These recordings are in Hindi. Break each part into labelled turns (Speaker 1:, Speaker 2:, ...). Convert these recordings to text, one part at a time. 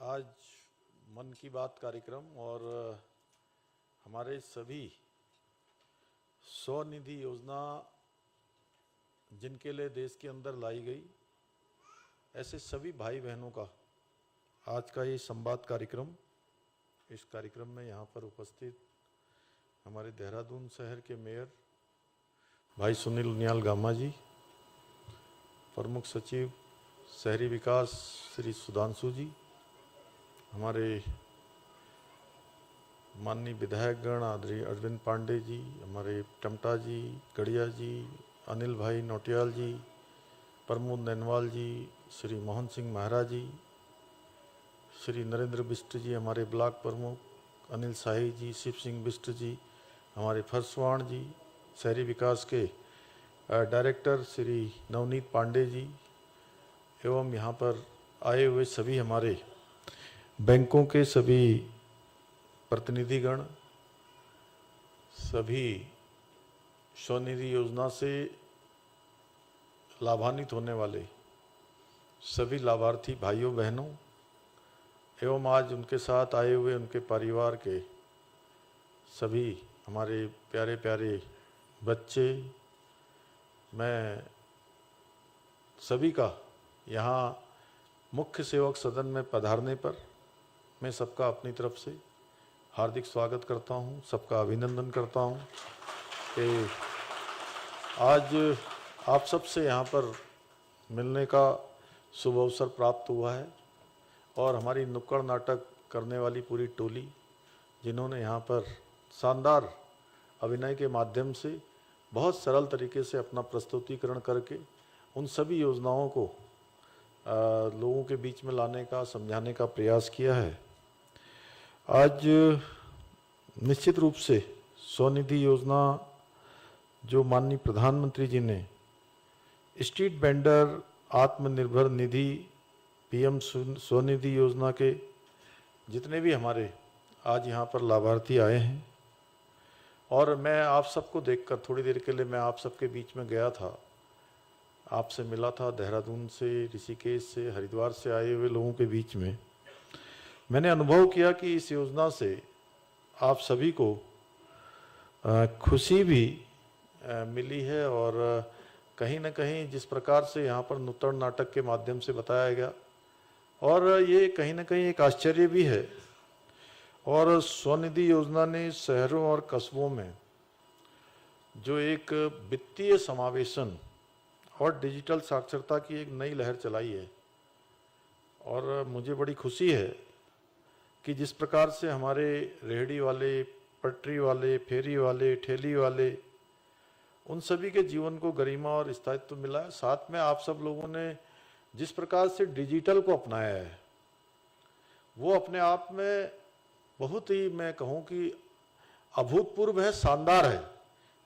Speaker 1: आज मन की बात कार्यक्रम और हमारे सभी स्वनिधि योजना जिनके लिए देश के अंदर लाई गई, ऐसे सभी भाई बहनों का आज का ये संवाद कार्यक्रम, इस कार्यक्रम में यहाँ पर उपस्थित हमारे देहरादून शहर के मेयर भाई सुनील उनियाल गामा जी, प्रमुख सचिव शहरी विकास श्री सुधांशु जी, हमारे माननीय विधायकगण आदरणीय अरविंद पांडे जी, हमारे टमटा जी, गढ़िया जी, अनिल भाई नौटियाल जी, प्रमोद नैनवाल जी, श्री मोहन सिंह महरा जी, श्री नरेंद्र बिष्ट जी, हमारे ब्लॉक प्रमुख अनिल शाही जी, शिव सिंह बिष्ट जी, हमारे फरसवाण जी, शहरी विकास के डायरेक्टर श्री नवनीत पांडे जी, एवं यहाँ पर आए हुए सभी हमारे बैंकों के सभी प्रतिनिधिगण, सभी स्वनिधि योजना से लाभान्वित होने वाले सभी लाभार्थी भाइयों बहनों एवं आज उनके साथ आए हुए उनके परिवार के सभी हमारे प्यारे प्यारे बच्चे, मैं सभी का यहाँ मुख्य सेवक सदन में पधारने पर मैं सबका अपनी तरफ से हार्दिक स्वागत करता हूँ, सबका अभिनंदन करता हूँ कि आज आप सबसे यहाँ पर मिलने का शुभ अवसर प्राप्त हुआ है और हमारी नुक्कड़ नाटक करने वाली पूरी टोली, जिन्होंने यहाँ पर शानदार अभिनय के माध्यम से बहुत सरल तरीके से अपना प्रस्तुतिकरण करके उन सभी योजनाओं को लोगों के बीच में लाने का, समझाने का प्रयास किया है। आज निश्चित रूप से स्वनिधि योजना जो माननीय प्रधानमंत्री जी ने street vendor Atmanirbhar Nidhi PM Svanidhi योजना के जितने भी हमारे आज यहाँ पर लाभार्थी आए हैं, और मैं आप सबको देखकर थोड़ी देर के लिए मैं आप सबके बीच में गया था, आपसे मिला था, देहरादून से, ऋषिकेश से, हरिद्वार से आए हुए लोगों के बीच में मैंने अनुभव किया कि इस योजना से आप सभी को खुशी भी मिली है और कहीं न कहीं जिस प्रकार से यहाँ पर नुक्कड़ नाटक के माध्यम से बताया गया, और ये कहीं न कहीं एक आश्चर्य भी है। और स्वनिधि योजना ने शहरों और कस्बों में जो एक वित्तीय समावेशन और डिजिटल साक्षरता की एक नई लहर चलाई है, और मुझे बड़ी खुशी है कि जिस प्रकार से हमारे रेहड़ी वाले, पटरी वाले, फेरी वाले, ठेली वाले, उन सभी के जीवन को गरिमा और स्थायित्व मिला है। साथ में आप सब लोगों ने जिस प्रकार से डिजिटल को अपनाया है, वो अपने आप में बहुत ही, मैं कहूँ कि अभूतपूर्व है, शानदार है।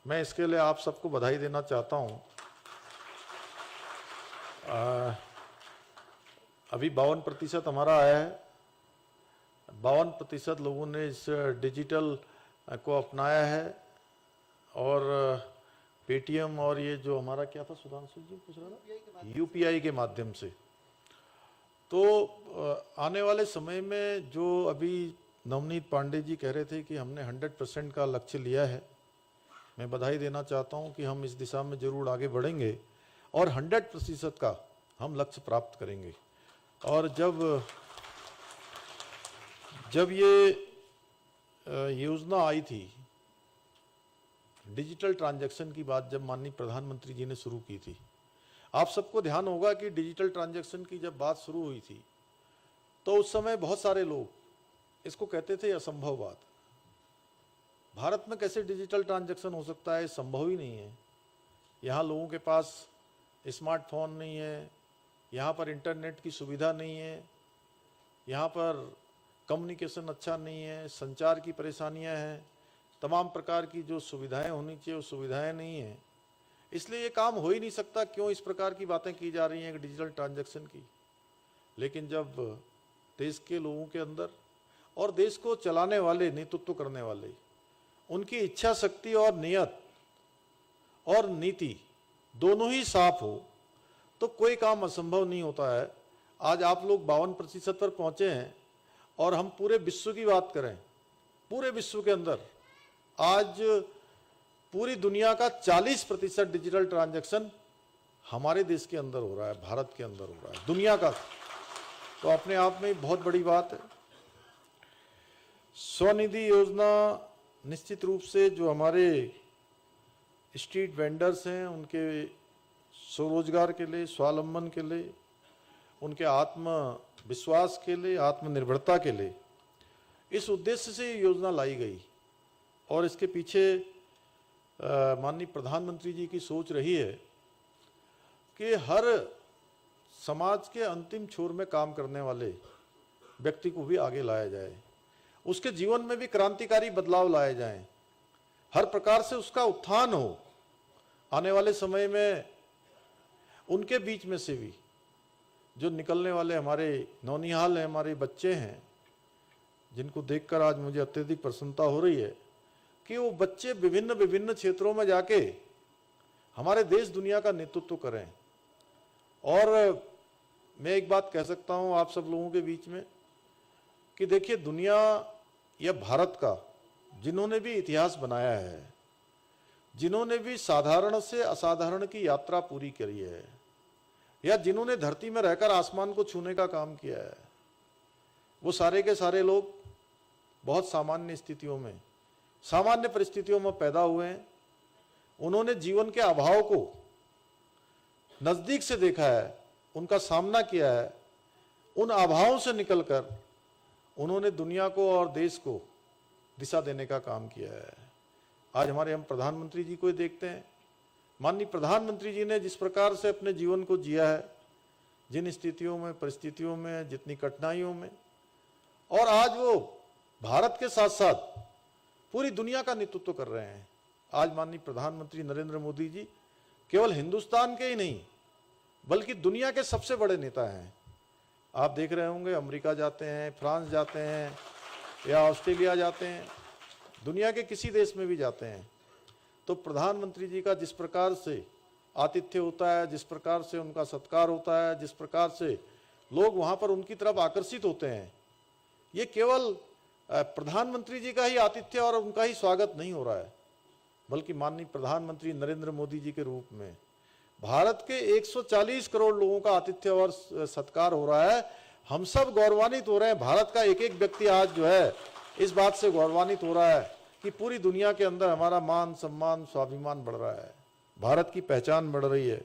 Speaker 1: मैं इसके लिए आप सबको बधाई देना चाहता हूँ। अभी 52% हमारा आया है, 52% लोगों ने इस डिजिटल को अपनाया है, और पेटीएम और ये जो हमारा क्या था सुधांशु जी पूछ रहा था, यूपीआई के माध्यम से। तो आने वाले समय में जो अभी नवनीत पांडे जी कह रहे थे कि हमने 100% का लक्ष्य लिया है, मैं बधाई देना चाहता हूं कि हम इस दिशा में जरूर आगे बढ़ेंगे और 100% का हम लक्ष्य प्राप्त करेंगे। और जब ये योजना आई थी, डिजिटल ट्रांजैक्शन की बात जब माननीय प्रधानमंत्री जी ने शुरू की थी, आप सबको ध्यान होगा कि डिजिटल ट्रांजैक्शन की जब बात शुरू हुई थी तो उस समय बहुत सारे लोग इसको कहते थे असंभव बात, भारत में कैसे डिजिटल ट्रांजैक्शन हो सकता है, संभव ही नहीं है। यहाँ लोगों के पास स्मार्टफोन नहीं है, यहाँ पर इंटरनेट की सुविधा नहीं है, यहाँ पर कम्युनिकेशन अच्छा नहीं है, संचार की परेशानियाँ हैं, तमाम प्रकार की जो सुविधाएं होनी चाहिए वो सुविधाएं नहीं हैं, इसलिए ये काम हो ही नहीं सकता। क्यों इस प्रकार की बातें की जा रही हैं डिजिटल ट्रांजैक्शन की। लेकिन जब देश के लोगों के अंदर और देश को चलाने वाले, नेतृत्व करने वाले, उनकी इच्छा शक्ति और नियत और नीति दोनों ही साफ हो तो कोई काम असंभव नहीं होता है। आज आप लोग 52% पर पहुंचे हैं, और हम पूरे विश्व की बात करें, पूरे विश्व के अंदर आज पूरी दुनिया का 40% डिजिटल ट्रांजैक्शन हमारे देश के अंदर हो रहा है, भारत के अंदर हो रहा है, दुनिया का। तो अपने आप में बहुत बड़ी बात है। स्वनिधि योजना निश्चित रूप से जो हमारे स्ट्रीट वेंडर्स हैं उनके स्वरोजगार के लिए, स्वावलंबन के लिए, उनके आत्मविश्वास के लिए, आत्मनिर्भरता के लिए इस उद्देश्य से ये योजना लाई गई। और इसके पीछे माननीय प्रधानमंत्री जी की सोच रही है कि हर समाज के अंतिम छोर में काम करने वाले व्यक्ति को भी आगे लाया जाए, उसके जीवन में भी क्रांतिकारी बदलाव लाए जाएं, हर प्रकार से उसका उत्थान हो। आने वाले समय में उनके बीच में से भी जो निकलने वाले हमारे नौनिहाल हैं, हमारे बच्चे हैं, जिनको देखकर आज मुझे अत्यधिक प्रसन्नता हो रही है कि वो बच्चे विभिन्न विभिन्न क्षेत्रों में जाके हमारे देश दुनिया का नेतृत्व करें। और मैं एक बात कह सकता हूं आप सब लोगों के बीच में कि देखिए, दुनिया या भारत का जिन्होंने भी इतिहास बनाया है, जिन्होंने भी साधारण से असाधारण की यात्रा पूरी करी है, या जिन्होंने धरती में रहकर आसमान को छूने का काम किया है, वो सारे के सारे लोग बहुत सामान्य स्थितियों में, सामान्य परिस्थितियों में पैदा हुए हैं। उन्होंने जीवन के अभाव को नजदीक से देखा है, उनका सामना किया है, उन अभावों से निकलकर उन्होंने दुनिया को और देश को दिशा देने का काम किया है। आज हमारे हम प्रधानमंत्री जी को देखते हैं, माननीय प्रधानमंत्री जी ने जिस प्रकार से अपने जीवन को जिया है, जिन स्थितियों में, परिस्थितियों में, जितनी कठिनाइयों में, और आज वो भारत के साथ साथ पूरी दुनिया का नेतृत्व कर रहे हैं। आज माननीय प्रधानमंत्री नरेंद्र मोदी जी केवल हिंदुस्तान के ही नहीं बल्कि दुनिया के सबसे बड़े नेता हैं। आप देख रहे होंगे, अमेरिका जाते हैं, फ्रांस जाते हैं, या ऑस्ट्रेलिया जाते हैं, दुनिया के किसी देश में भी जाते हैं, तो प्रधानमंत्री जी का जिस प्रकार से आतिथ्य होता है, जिस प्रकार से उनका सत्कार होता है, जिस प्रकार से लोग वहाँ पर उनकी तरफ आकर्षित होते हैं, ये केवल प्रधानमंत्री जी का ही आतिथ्य और उनका ही स्वागत नहीं हो रहा है, बल्कि माननीय प्रधानमंत्री नरेंद्र मोदी जी के रूप में भारत के 140 करोड़ लोगों का आतिथ्य और सत्कार हो रहा है। हम सब गौरवान्वित हो रहे हैं। भारत का एक एक व्यक्ति आज जो है इस बात से गौरवान्वित हो रहा है कि पूरी दुनिया के अंदर हमारा मान, सम्मान, स्वाभिमान बढ़ रहा है, भारत की पहचान बढ़ रही है।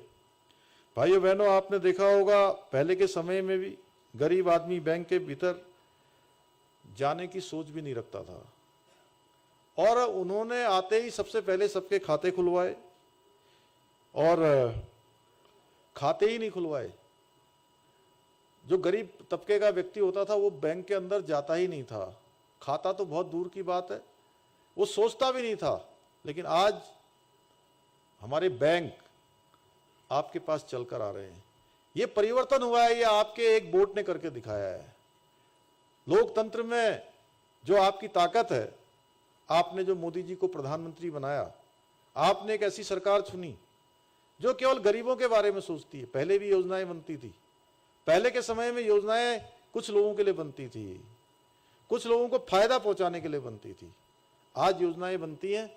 Speaker 1: भाइयों बहनों, आपने देखा होगा पहले के समय में भी गरीब आदमी बैंक के भीतर जाने की सोच भी नहीं रखता था, और उन्होंने आते ही सबसे पहले सबके खाते खुलवाए, और खाते ही नहीं खुलवाए। जो गरीब तबके का व्यक्ति होता था वो बैंक के अंदर जाता ही नहीं था, खाता तो बहुत दूर की बात है, वो सोचता भी नहीं था। लेकिन आज हमारे बैंक आपके पास चलकर आ रहे हैं। ये परिवर्तन हुआ है, ये आपके एक वोट ने करके दिखाया है। लोकतंत्र में जो आपकी ताकत है, आपने जो मोदी जी को प्रधानमंत्री बनाया, आपने एक ऐसी सरकार चुनी जो केवल गरीबों के बारे में सोचती है। पहले भी योजनाएं बनती थी, पहले के समय में योजनाएं कुछ लोगों के लिए बनती थी, कुछ लोगों को फायदा पहुंचाने के लिए बनती थी। आज योजनाएं बनती हैं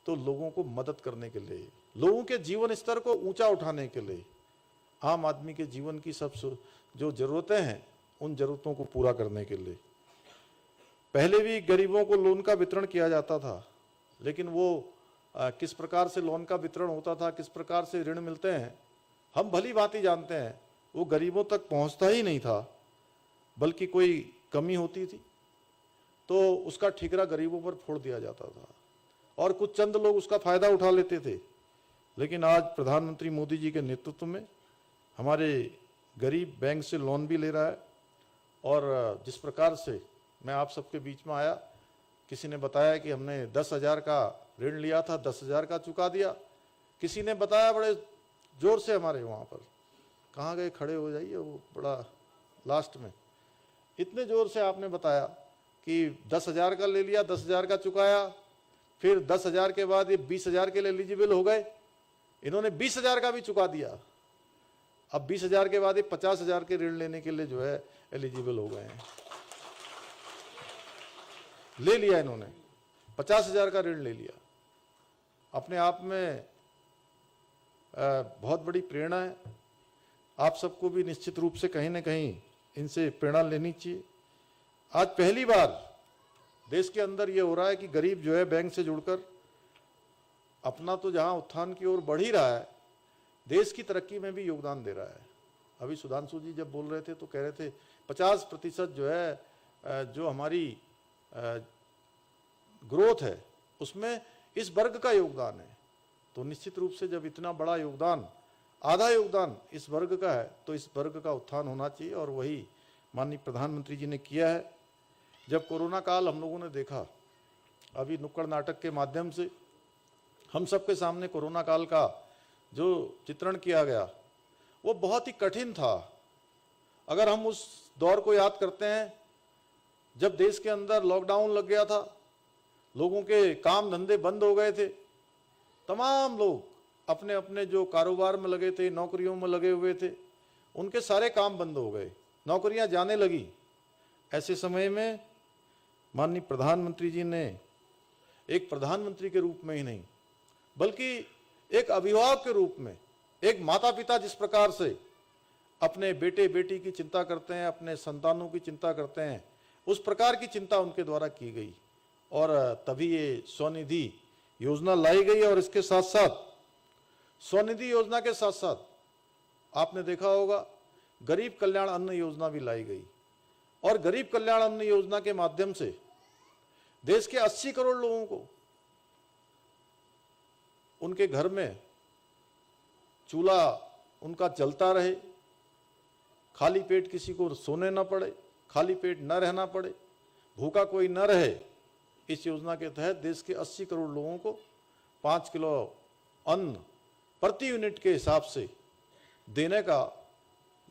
Speaker 1: तो लोगों को मदद करने के लिए, लोगों के जीवन स्तर को ऊंचा उठाने के लिए, आम आदमी के जीवन की सब जो जरूरतें हैं उन जरूरतों को पूरा करने के लिए। पहले भी गरीबों को लोन का वितरण किया जाता था, लेकिन वो किस प्रकार से लोन का वितरण होता था, किस प्रकार से ऋण मिलते हैं, हम भली भांति जानते हैं। वो गरीबों तक पहुंचता ही नहीं था, बल्कि कोई कमी होती थी तो उसका ठिकरा गरीबों पर फोड़ दिया जाता था और कुछ चंद लोग उसका फायदा उठा लेते थे। लेकिन आज प्रधानमंत्री मोदी जी के नेतृत्व में हमारे गरीब बैंक से लोन भी ले रहा है। और जिस प्रकार से मैं आप सबके बीच में आया, किसी ने बताया कि हमने 10,000 का ऋण लिया था, 10,000 का चुका दिया। किसी ने बताया बड़े जोर से, हमारे वहाँ पर, कहाँ गए, खड़े हो जाइए, वो बड़ा लास्ट में, इतने जोर से आपने बताया कि 10,000 का ले लिया, 10,000 का चुकाया, फिर 10,000 के बाद ये 20,000 के लिए एलिजिबल हो गए। इन्होंने 20,000 का भी चुका दिया। अब 20,000 के बाद ये 50,000 के ऋण लेने के लिए जो है एलिजिबल हो गए हैं। ले लिया इन्होंने, 50,000 का ऋण ले लिया। अपने आप में बहुत बड़ी प्रेरणा है। आप सबको भी निश्चित रूप से कहीं ना कहीं इनसे प्रेरणा लेनी चाहिए। आज पहली बार देश के अंदर ये हो रहा है कि गरीब जो है बैंक से जुड़कर अपना तो जहां उत्थान की ओर बढ़ ही रहा है, देश की तरक्की में भी योगदान दे रहा है। अभी सुधांशु जी जब बोल रहे थे तो कह रहे थे 50% जो है जो हमारी ग्रोथ है उसमें इस वर्ग का योगदान है। तो निश्चित रूप से जब इतना बड़ा योगदान, आधा योगदान इस वर्ग का है, तो इस वर्ग का उत्थान होना चाहिए और वही माननीय प्रधानमंत्री जी ने किया है। जब कोरोना काल हम लोगों ने देखा, अभी नुक्कड़ नाटक के माध्यम से हम सबके सामने कोरोना काल का जो चित्रण किया गया वो बहुत ही कठिन था। अगर हम उस दौर को याद करते हैं जब देश के अंदर लॉकडाउन लग गया था, लोगों के काम धंधे बंद हो गए थे, तमाम लोग अपने अपने जो कारोबार में लगे थे, नौकरियों में लगे हुए थे, उनके सारे काम बंद हो गए, नौकरियां जाने लगी। ऐसे समय में माननीय प्रधानमंत्री जी ने एक प्रधानमंत्री के रूप में ही नहीं बल्कि एक अभिभावक के रूप में, एक माता पिता जिस प्रकार से अपने बेटे बेटी की चिंता करते हैं, अपने संतानों की चिंता करते हैं, उस प्रकार की चिंता उनके द्वारा की गई और तभी ये स्वनिधि योजना लाई गई। और इसके साथ साथ स्वनिधि योजना के साथ साथ आपने देखा होगा गरीब कल्याण अन्न योजना भी लाई गई और गरीब कल्याण अन्न योजना के माध्यम से देश के 80 करोड़ लोगों को उनके घर में चूल्हा उनका जलता रहे, खाली पेट किसी को सोने न पड़े, खाली पेट न रहना पड़े, भूखा कोई न रहे। इस योजना के तहत देश के 80 करोड़ लोगों को 5 किलो अन्न प्रति यूनिट के हिसाब से देने का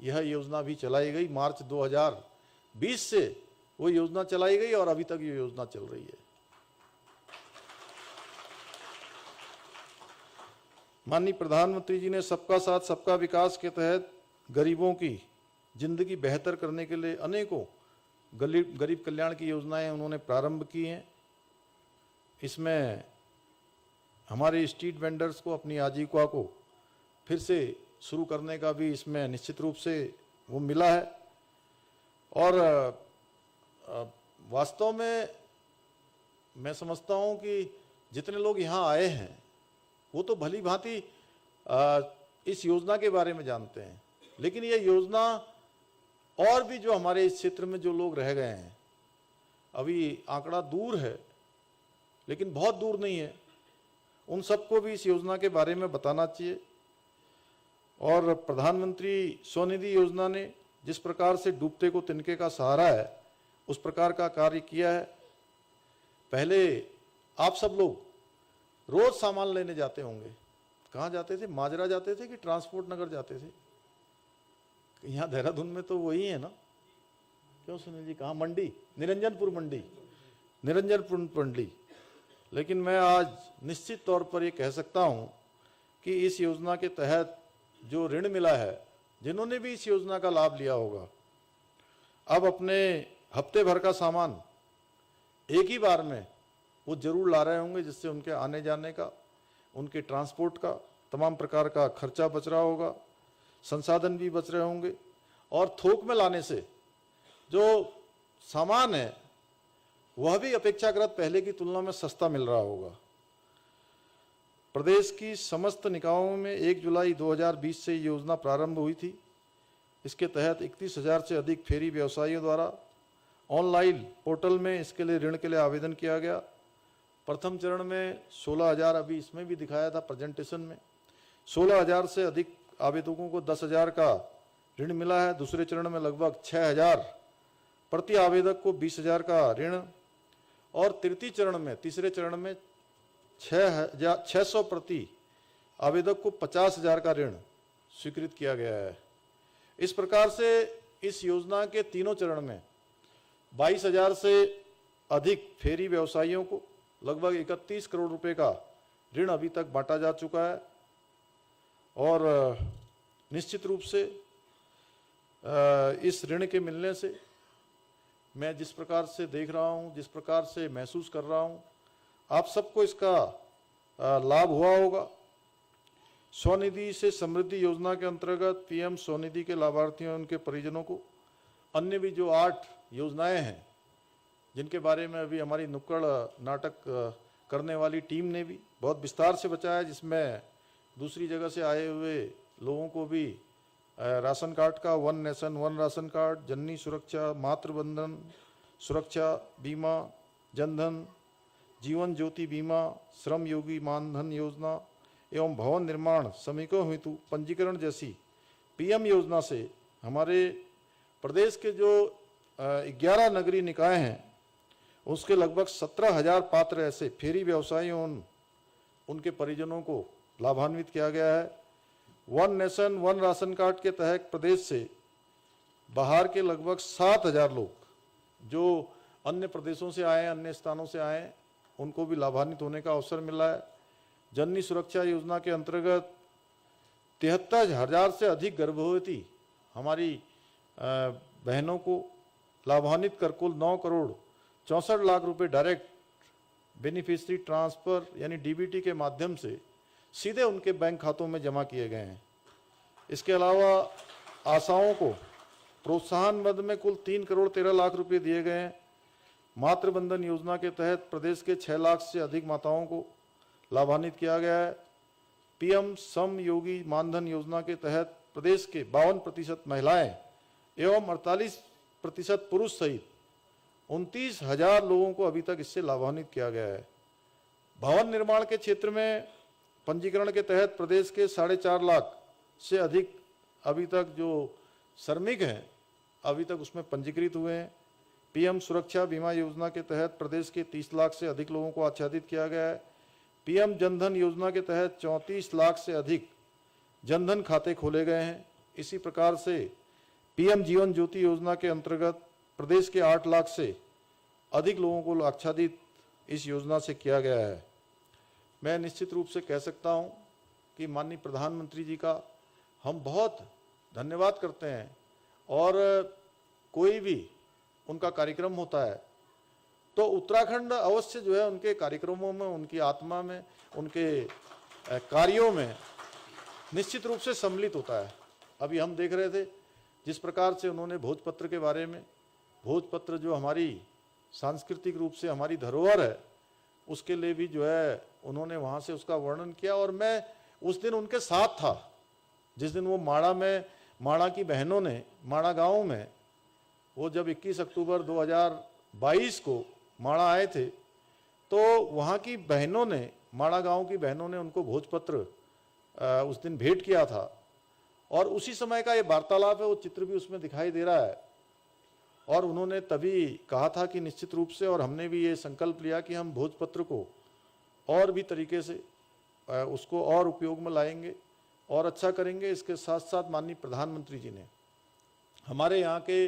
Speaker 1: यह योजना भी चलाई गई। मार्च 2020 से वो योजना चलाई गई और अभी तक ये योजना चल रही है। माननीय प्रधानमंत्री जी ने सबका साथ सबका विकास के तहत गरीबों की जिंदगी बेहतर करने के लिए अनेकों गरीब कल्याण की योजनाएं उन्होंने प्रारंभ की हैं। इसमें हमारे स्ट्रीट वेंडर्स को अपनी आजीविका को फिर से शुरू करने का भी इसमें निश्चित रूप से वो मिला है। और वास्तव में मैं समझता हूं कि जितने लोग यहाँ आए हैं वो तो भली भांति इस योजना के बारे में जानते हैं, लेकिन ये योजना और भी जो हमारे इस क्षेत्र में जो लोग रह गए हैं, अभी आंकड़ा दूर है लेकिन बहुत दूर नहीं है, उन सबको भी इस योजना के बारे में बताना चाहिए। और प्रधानमंत्री स्वनिधि योजना ने जिस प्रकार से डूबते को तिनके का सहारा है उस प्रकार का कार्य किया है। पहले आप सब लोग रोज सामान लेने जाते होंगे, कहाँ जाते थे? माजरा जाते थे कि ट्रांसपोर्ट नगर जाते थे? यहाँ देहरादून में तो वही है ना, क्यों सुनील जी? कहाँ? मंडी, निरंजनपुर मंडी, निरंजनपुर मंडी। लेकिन मैं आज निश्चित तौर पर ये कह सकता हूँ कि इस योजना के तहत जो ऋण मिला है, जिन्होंने भी इस योजना का लाभ लिया होगा, अब अपने हफ्ते भर का सामान एक ही बार में वो जरूर ला रहे होंगे, जिससे उनके आने जाने का, उनके ट्रांसपोर्ट का तमाम प्रकार का खर्चा बच रहा होगा, संसाधन भी बच रहे होंगे और थोक में लाने से जो सामान है वह भी अपेक्षाकृत पहले की तुलना में सस्ता मिल रहा होगा। प्रदेश की समस्त निकायों में 1 जुलाई 2020 से योजना प्रारंभ हुई थी। इसके तहत 31,000 से अधिक फेरी व्यवसायियों द्वारा ऑनलाइन पोर्टल में इसके लिए ऋण के लिए आवेदन किया गया। प्रथम चरण में 16,000, अभी इसमें भी दिखाया था प्रेजेंटेशन में, 16,000 से अधिक आवेदकों को 10,000 का ऋण मिला है। दूसरे चरण में लगभग 6,000 प्रति आवेदक को 20,000 का ऋण और तृतीय चरण में, तीसरे चरण में 600 प्रति आवेदक को 50,000 का ऋण स्वीकृत किया गया है। इस प्रकार से इस योजना के तीनों चरण में 22,000 से अधिक फेरी व्यवसायियों को लगभग 31 करोड़ रुपए का ऋण अभी तक बांटा जा चुका है। और निश्चित रूप से इस ऋण के मिलने से मैं जिस प्रकार से देख रहा हूँ, जिस प्रकार से महसूस कर रहा हूँ, आप सबको इसका लाभ हुआ होगा। स्वनिधि से समृद्धि योजना के अंतर्गत पीएम स्वनिधि के लाभार्थियों उनके परिजनों को अन्य भी जो 8 योजनाएं हैं, जिनके बारे में अभी हमारी नुक्कड़ नाटक करने वाली टीम ने भी बहुत विस्तार से बताया, जिसमें दूसरी जगह से आए हुए लोगों को भी राशन कार्ड का 1 नेशन 1 राशन कार्ड, जननी सुरक्षा, मातृबंधन सुरक्षा बीमा, जनधन, जीवन ज्योति बीमा, श्रम योगी मानधन योजना एवं भवन निर्माण श्रमिकों हेतु पंजीकरण जैसी पीएम योजना से हमारे प्रदेश के जो 11 नगरीय निकाय हैं, उसके लगभग 17,000 पात्र ऐसे फेरी व्यवसायियों उनके परिजनों को लाभान्वित किया गया है। 1 नेशन 1 राशन कार्ड के तहत प्रदेश से बाहर के लगभग 7,000 लोग जो अन्य प्रदेशों से आए, अन्य स्थानों से आए, उनको भी लाभान्वित होने का अवसर मिला है। जननी सुरक्षा योजना के अंतर्गत 73,000 से अधिक गर्भवती हमारी बहनों को लाभान्वित कर कुल 9 करोड़ 64 लाख रुपए डायरेक्ट बेनिफिशियरी ट्रांसफर यानी डीबीटी के माध्यम से सीधे उनके बैंक खातों में जमा किए गए हैं। इसके अलावा आशाओं को प्रोत्साहन मद में कुल 3 करोड़ 13 लाख रुपए दिए गए हैं। मातृबंधन योजना के तहत प्रदेश के 6 लाख से अधिक माताओं को लाभान्वित किया गया है। पीएम श्रम योगी मानधन योजना के तहत प्रदेश के 52% महिलाएं एवं 48% पुरुष सहित 29,000 लोगों को अभी तक इससे लाभान्वित किया गया है। भवन निर्माण के क्षेत्र में पंजीकरण के तहत प्रदेश के 4.5 लाख से अधिक अभी तक जो श्रमिक हैं अभी तक उसमें पंजीकृत हुए हैं। पीएम सुरक्षा बीमा योजना के तहत प्रदेश के 30 लाख से अधिक लोगों को आच्छादित किया गया है। पीएम जनधन योजना के तहत 34 लाख से अधिक जनधन खाते खोले गए हैं। इसी प्रकार से पीएम जीवन ज्योति योजना के अंतर्गत प्रदेश के 8 लाख से अधिक लोगों को आच्छादित इस योजना से किया गया है। मैं निश्चित रूप से कह सकता हूं कि माननीय प्रधानमंत्री जी का हम बहुत धन्यवाद करते हैं, और कोई भी उनका कार्यक्रम होता है तो उत्तराखंड अवश्य जो है उनके कार्यक्रमों में, उनकी आत्मा में, उनके कार्यों में निश्चित रूप से सम्मिलित होता है। अभी हम देख रहे थे जिस प्रकार से उन्होंने भोजपत्र के बारे में, भोजपत्र जो हमारी सांस्कृतिक रूप से हमारी धरोहर है, उसके लिए भी जो है उन्होंने वहाँ से उसका वर्णन किया। और मैं उस दिन उनके साथ था जिस दिन वो माणा की बहनों ने माणा गांव में, वो जब 21 अक्टूबर 2022 को माणा आए थे तो वहाँ की बहनों ने, माणा गांव की बहनों ने उनको भोजपत्र उस दिन भेंट किया था। और उसी समय का ये वार्तालाप है, वो चित्र भी उसमें दिखाई दे रहा है। और उन्होंने तभी कहा था कि निश्चित रूप से, और हमने भी ये संकल्प लिया कि हम भोजपत्र को और भी तरीके से उसको और उपयोग में लाएंगे और अच्छा करेंगे। इसके साथ साथ माननीय प्रधानमंत्री जी ने हमारे यहाँ के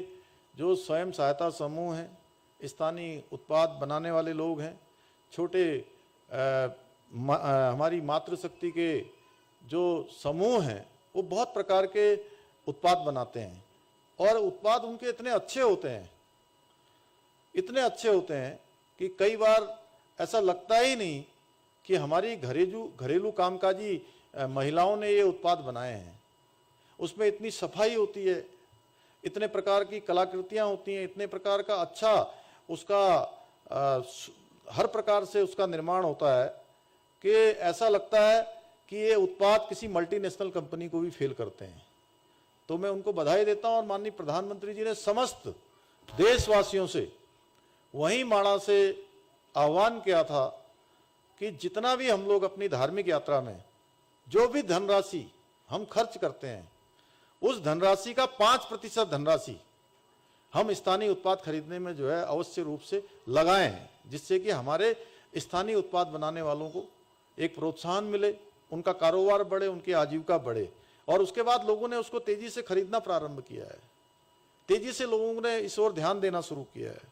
Speaker 1: जो स्वयं सहायता समूह हैं, स्थानीय उत्पाद बनाने वाले लोग हैं, छोटे हमारी मातृशक्ति के जो समूह हैं, वो बहुत प्रकार के उत्पाद बनाते हैं। और उत्पाद उनके इतने अच्छे होते हैं कि कई बार ऐसा लगता ही नहीं कि हमारी घरेलू कामकाजी महिलाओं ने ये उत्पाद बनाए हैं। उसमें इतनी सफाई होती है, इतने प्रकार की कलाकृतियाँ होती हैं, इतने प्रकार का अच्छा उसका हर प्रकार से उसका निर्माण होता है कि ऐसा लगता है कि ये उत्पाद किसी मल्टीनेशनल कंपनी को भी फेल करते हैं। तो मैं उनको बधाई देता हूं। और माननीय प्रधानमंत्री जी ने समस्त देशवासियों से वहीं माणा से आह्वान किया था कि जितना भी हम लोग अपनी धार्मिक यात्रा में जो भी धनराशि हम खर्च करते हैं, उस धनराशि का 5% धनराशि हम स्थानीय उत्पाद खरीदने में जो है अवश्य रूप से लगाएं, जिससे कि हमारे स्थानीय उत्पाद बनाने वालों को एक प्रोत्साहन मिले, उनका कारोबार बढ़े, उनकी आजीविका बढ़े। और उसके बाद लोगों ने उसको तेजी से खरीदना प्रारंभ किया है, तेजी से लोगों ने इस ओर ध्यान देना शुरू किया है।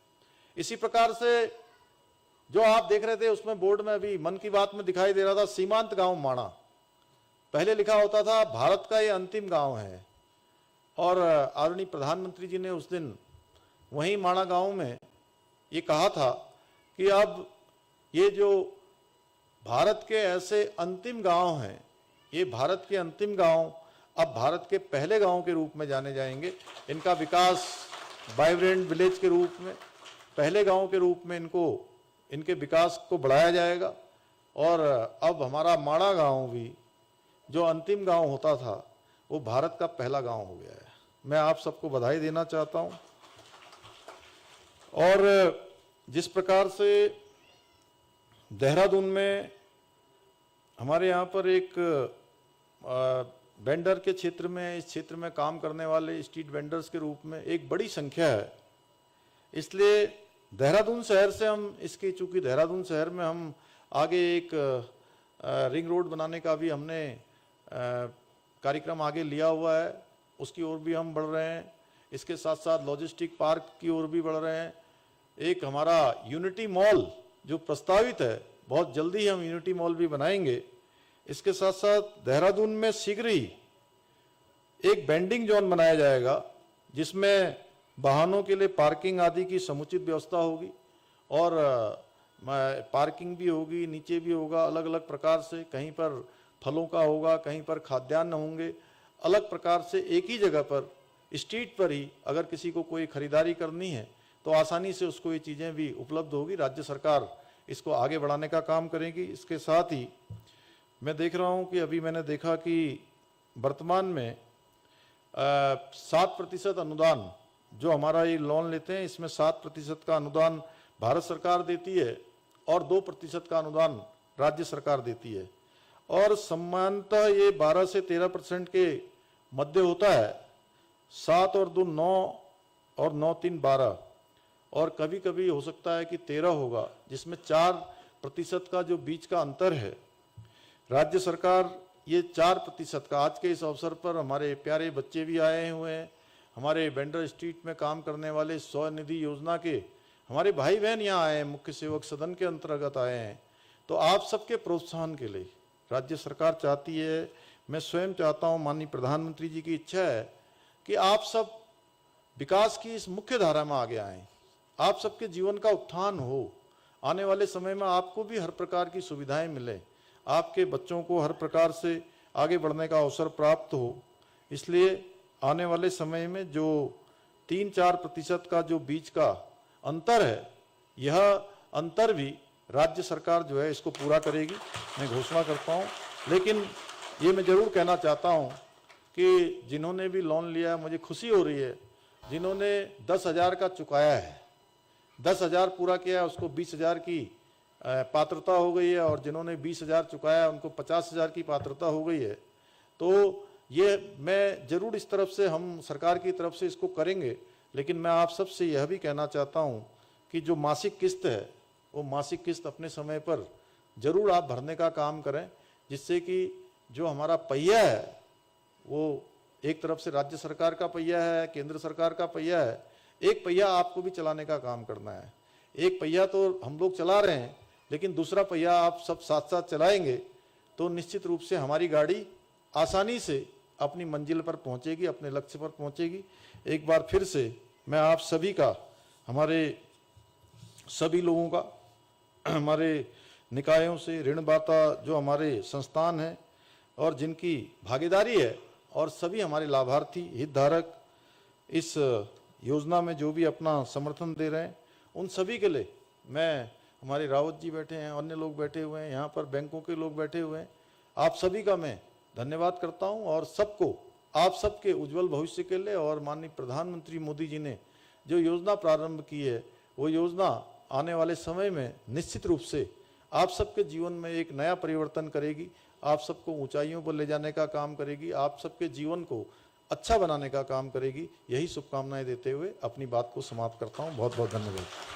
Speaker 1: इसी प्रकार से जो आप देख रहे थे उसमें बोर्ड में अभी मन की बात में दिखाई दे रहा था, सीमांत गांव माणा, पहले लिखा होता था भारत का ये अंतिम गांव है। और आदरणीय प्रधानमंत्री जी ने उस दिन वहीं माणा गांव में ये कहा था कि अब ये जो भारत के ऐसे अंतिम गांव हैं, ये भारत के अंतिम गांव अब भारत के पहले गांव के रूप में जाने जाएंगे। इनका विकास वाइब्रेंट विलेज के रूप में, पहले गांव के रूप में इनके विकास को बढ़ाया जाएगा। और अब हमारा माणा गांव भी जो अंतिम गांव होता था वो भारत का पहला गांव हो गया है। मैं आप सबको बधाई देना चाहता हूं। और जिस प्रकार से देहरादून में हमारे यहाँ पर एक वेंडर के क्षेत्र में, इस क्षेत्र में काम करने वाले स्ट्रीट वेंडर्स के रूप में एक बड़ी संख्या है, इसलिए देहरादून शहर से हम इसके, चूंकि देहरादून शहर में हम आगे एक रिंग रोड बनाने का भी हमने कार्यक्रम आगे लिया हुआ है, उसकी ओर भी हम बढ़ रहे हैं। इसके साथ साथ लॉजिस्टिक पार्क की ओर भी बढ़ रहे हैं। एक हमारा यूनिटी मॉल जो प्रस्तावित है, बहुत जल्दी हम यूनिटी मॉल भी बनाएंगे। इसके साथ साथ देहरादून में शीघ्र ही एक बेंडिंग जोन बनाया जाएगा जिसमें वाहनों के लिए पार्किंग आदि की समुचित व्यवस्था होगी और पार्किंग भी होगी, नीचे भी होगा, अलग अलग प्रकार से, कहीं पर फलों का होगा, कहीं पर खाद्यान्न होंगे, अलग प्रकार से एक ही जगह पर स्ट्रीट पर ही अगर किसी को कोई खरीदारी करनी है तो आसानी से उसको ये चीज़ें भी उपलब्ध होगी। राज्य सरकार इसको आगे बढ़ाने का काम करेगी। इसके साथ ही मैं देख रहा हूँ कि अभी मैंने देखा कि वर्तमान में 7% अनुदान जो हमारा ये लोन लेते हैं, इसमें 7% का अनुदान भारत सरकार देती है और 2% का अनुदान राज्य सरकार देती है। और सामान्यतः ये 12 से 13% के मध्य होता है। 7 और 2 9 और 9 3 12 और कभी कभी हो सकता है कि 13 होगा, जिसमें 4% का जो बीच का अंतर है। राज्य सरकार ये 4% का, आज के इस अवसर पर हमारे प्यारे बच्चे भी आए हुए हैं, हमारे वेंडर स्ट्रीट में काम करने वाले स्वनिधि योजना के हमारे भाई बहन यहाँ आए हैं, मुख्य सेवक सदन के अंतर्गत आए हैं। तो आप सबके प्रोत्साहन के लिए राज्य सरकार चाहती है, मैं स्वयं चाहता हूँ, माननीय प्रधानमंत्री जी की इच्छा है कि आप सब विकास की इस मुख्य धारा में आगे आएँ, आप सबके जीवन का उत्थान हो, आने वाले समय में आपको भी हर प्रकार की सुविधाएं मिले, आपके बच्चों को हर प्रकार से आगे बढ़ने का अवसर प्राप्त हो। इसलिए आने वाले समय में जो 3-4% का जो बीच का अंतर है, यह अंतर भी राज्य सरकार जो है इसको पूरा करेगी, मैं घोषणा करता हूँ। लेकिन ये मैं जरूर कहना चाहता हूँ कि जिन्होंने भी लोन लिया है, मुझे खुशी हो रही है, जिन्होंने 10,000 का चुकाया है, 10,000 पूरा किया है, उसको 20,000 की पात्रता हो गई है, और जिन्होंने 20,000 चुकाया है उनको 50,000 की पात्रता हो गई है। तो ये मैं जरूर इस तरफ से, हम सरकार की तरफ से इसको करेंगे। लेकिन मैं आप सबसे यह भी कहना चाहता हूँ कि जो मासिक किस्त है, वो मासिक किस्त अपने समय पर जरूर आप भरने का काम करें, जिससे कि जो हमारा पहिया है वो एक तरफ से राज्य सरकार का पहिया है, केंद्र सरकार का पहिया है, एक पहिया आपको भी चलाने का काम करना है। एक पहिया तो हम लोग चला रहे हैं, लेकिन दूसरा पहिया आप सब साथ साथ चलाएंगे तो निश्चित रूप से हमारी गाड़ी आसानी से अपनी मंजिल पर पहुंचेगी, अपने लक्ष्य पर पहुंचेगी। एक बार फिर से मैं आप सभी का, हमारे सभी लोगों का, हमारे निकायों से, ऋणदाता जो हमारे संस्थान हैं और जिनकी भागीदारी है, और सभी हमारे लाभार्थी हितधारक इस योजना में जो भी अपना समर्थन दे रहे हैं, उन सभी के लिए मैं, हमारे रावत जी बैठे हैं, अन्य लोग बैठे हुए हैं, यहाँ पर बैंकों के लोग बैठे हुए हैं, आप सभी का मैं धन्यवाद करता हूँ। और सबको, आप सबके उज्जवल भविष्य के लिए, और माननीय प्रधानमंत्री मोदी जी ने जो योजना प्रारंभ की है, वो योजना आने वाले समय में निश्चित रूप से आप सबके जीवन में एक नया परिवर्तन करेगी, आप सबको ऊंचाइयों पर ले जाने का काम करेगी, आप सबके जीवन को अच्छा बनाने का काम करेगी। यही शुभकामनाएं देते हुए अपनी बात को समाप्त करता हूँ। बहुत बहुत धन्यवाद।